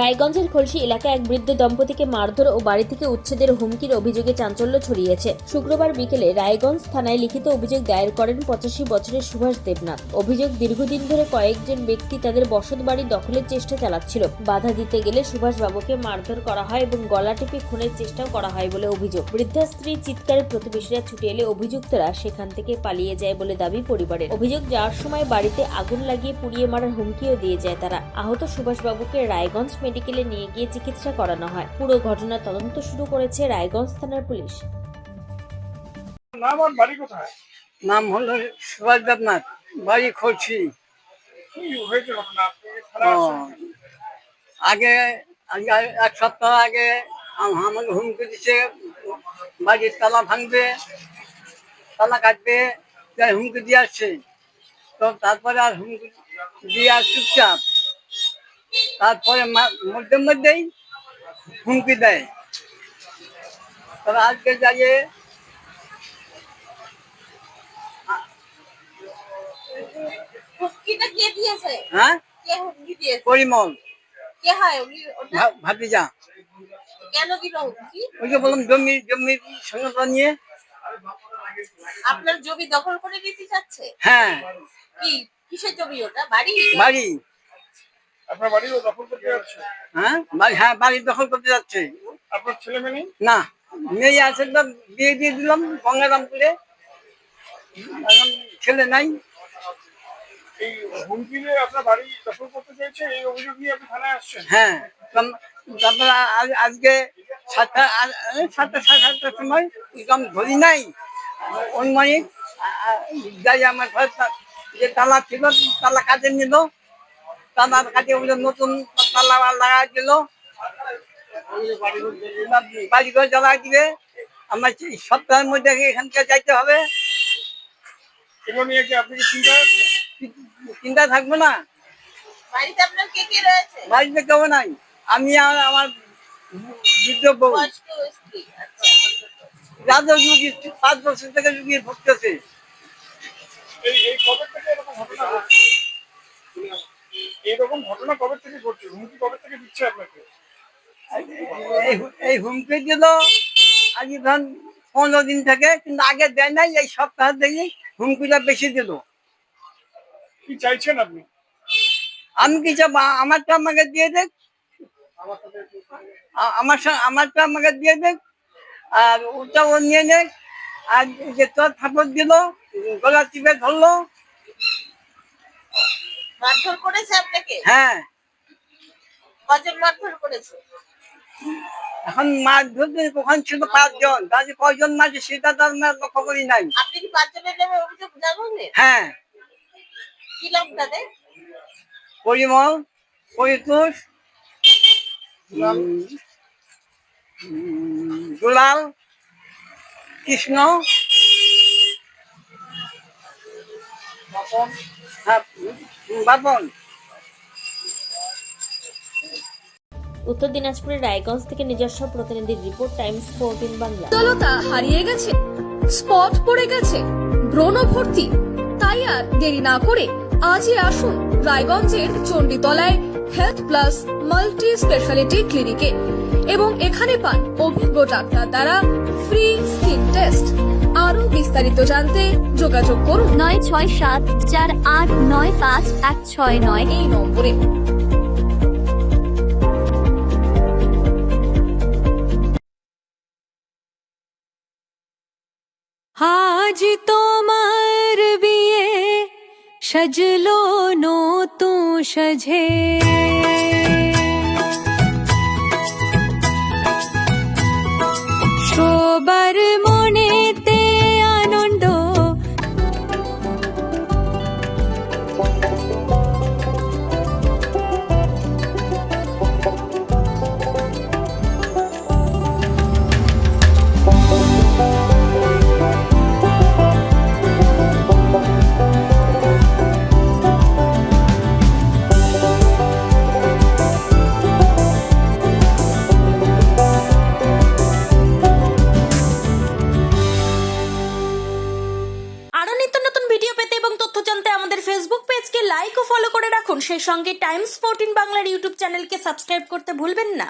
রায়গঞ্জের খলসি এলাকায় এক বৃদ্ধ দম্পতিকে মারধর ও বাড়ি থেকে উচ্ছেদের হুমকির অভিযোগে চাঞ্চল্য ছড়িয়েছে। শুক্রবার বিকেলে রায়গঞ্জ থানায় লিখিত অভিযোগ দায়ের করেন 85 বছরের সুভাষ দেবনাথ। অভিযোগ, দীর্ঘদিন ধরে কয়েকজন ব্যক্তি তাদের বসত বাড়ি দখলের চেষ্টা চালাচ্ছিল। বাধা দিতে গেলে সুভাষ বাবুকে মারধর করা হয় এবং গলা টিপে খুনের চেষ্টাও করা হয় বলে অভিযোগ। বৃদ্ধা স্ত্রীর চিৎকারে প্রতিবেশীরা ছুটে এলে অভিযুক্তরা সেখান থেকে পালিয়ে যায় বলে দাবি পরিবারের। অভিযোগ, যাওয়ার সময় বাড়িতে আগুন লাগিয়ে পুড়িয়ে মারার হুমকিও দিয়ে যায় তারা। আহত সুভাষ বাবুকে রায়গঞ্জ মেডিকেলে নিয়ে গিয়ে চিকিৎসা করানো হয়। পুরো ঘটনার তদন্ত শুরু করেছে রায়গঞ্জ থানার পুলিশ। নাম আর বাড়ি কোথায়? নাম হলো সুভাষ দেবনাথ, বাড়ি খলসি। কি হয়েছে ঘটনা? আপনি থানায় আসছেন? আগে এক সপ্তাহ আগে আমাকে হুমকি দিচ্ছে, বাড়ির তালা ভাঙবে, তালা কাটবে, তাই হুমকি দিয়ে আসছে। তো তারপরে আর হুমকি দিয়ে আর চুপচাপ, তারপরে মধ্যেই হুমকি দেয়। তবে আজকে যাইয়ে হুমকিটা কে দিয়েছে? হ্যাঁ, কে হুমকি দিয়েছে? পরিমল কে হয় উনি? ওটা ভাতিজা। কেন দিল হুমকি? ওই যে বললাম জমির সংগঠন নিয়ে। আপনার জমি দখল করে নিতে চাচ্ছে? হ্যাঁ, কি কিসের জমি ওটা? বাড়ি? বাড়ি। আপনার বাড়িও দখল করতে যাচ্ছে? হ্যাঁ, বাড়ি দখল করতে যাচ্ছে। আপনার ছেলে মেয়ে নেই? না, মেয়ে আছে, তো বিয়ে দিয়ে দিলাম গঙ্গারামপুরে। এখন ছেলে নাই। এই হুমকি দিয়ে আপনার বাড়ি দখল করতে চাইছে, এই অভিযোগ নিয়ে আপনি থানায় আসছেন? হ্যাঁ, তারপরে আজকে সাতটা সাড়ে সাতটার সময় ধরি নাই অনুমানিক যাই আমার ঘর যে তালা ছিল, তালা কাটে নিল, তালা কাটে ওগুলো নতুন তালা লাগাই দিল, বাড়িঘর জ্বালাই দিবে। আমার সপ্তাহের মধ্যে এখান থেকে যাইতে হবে। এগুলো নিয়ে কি আপনি কি চিন্তা আছেন? চিন্তা থাকবো না। বাড়িতে আপনার কে কে রয়েছে? বাড়িতে কেউ নাই, আমি আর আমার বৃদ্ধ বউ। বয়স্ক স্ত্রী। আচ্ছা, যাদের রুগী 5 বছর থেকে রুগী ভুগতেছে। এই কবে থেকে এরকম ঘটনা ঘটছে? এইরকম ঘটনা কবে থেকে ঘটছে? হুমকি কবে থেকে দিচ্ছে আপনাকে? এই হুমকি দিল আজ ধর 15 দিন থেকে, কিন্তু আগে দেয় নাই। এই সপ্তাহ থেকে হুমকিটা বেশি দিল। কি চাইছেন আপনি? আমি কি চাবো? আমারটা আমাকে দিয়ে দেখ, আমারটা আমাকে দিয়ে দেখ, আর ওটা ও নিয়ে নেক। আর যে তোর থাপড় দিল, গলা চিপে ধরলো। মারধর করেছে আপনাকে? হ্যাঁ, কজন মারধর করেছে? এখন মাছ ধরতে ওখান ছিল 5 জন, তাহলে কয়জন মাঝে সেটা তার লক্ষ্য করি নাই। আপনি কি 5 জনের নামে অভিযোগ জানালেন? হ্যাঁ, কি নাম তাদের? পরিমল, পরিতোষ, দুলাল, কৃষ্ণ, হ্যাঁ, বাপন। উত্তর দিনাজপুরের রায়গঞ্জ থেকে নিজস্ব প্রতিনিধির রিপোর্ট, টাইমস 14 বাংলা। উজ্জ্বলতা হারিয়ে গেছে, স্পট পড়ে গেছে, ব্রণ ভর্তি, তাই আর দেরি না করে আজই আসুন রায়গঞ্জের চণ্ডীতলায় হেলথ প্লাস মাল্টি স্পেশালিটি ক্লিনিকে এবং এখানে পান অভিজ্ঞ ডাক্তার দ্বারা ফ্রি স্কিন টেস্ট। আরো বিস্তারিত জানতে যোগাযোগ করুন 9674895169 এই নম্বরে। আজ তোমার বিয়ে সাজলো নতুন সাজে, সবার মনেতে আনন্দ। সঙ্গে টাইমস 14 বাংলার ইউটিউব চ্যানেলকে সাবস্ক্রাইব করতে ভুলবেন না।